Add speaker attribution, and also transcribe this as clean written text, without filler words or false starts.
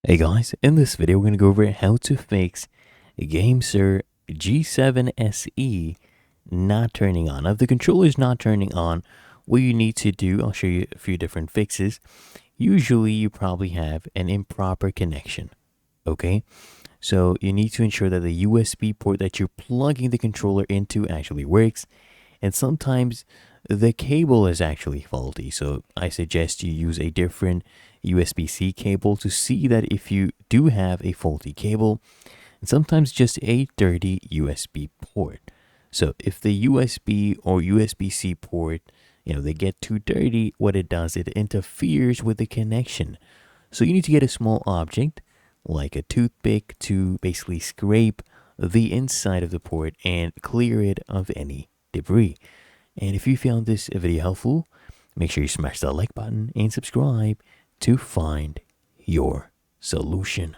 Speaker 1: Hey guys, in this video we're going to go over how to fix GameSir G7 SE not turning on. Now if the controller is not turning on, what you need to do, I'll show you a few different fixes. Usually you probably have an improper connection, okay? So you need to ensure that the USB port that you're plugging the controller into actually works. And sometimes the cable is actually faulty. So I suggest you use a different USB-C cable to see that if you do have a faulty cable, and sometimes just a dirty USB port. So if the USB or USB-C port, they get too dirty, what it does, it interferes with the connection. So you need to get a small object like a toothpick to basically scrape the inside of the port and clear it of any debris. And if you found this video helpful, make sure you smash that like button and subscribe to find your solution.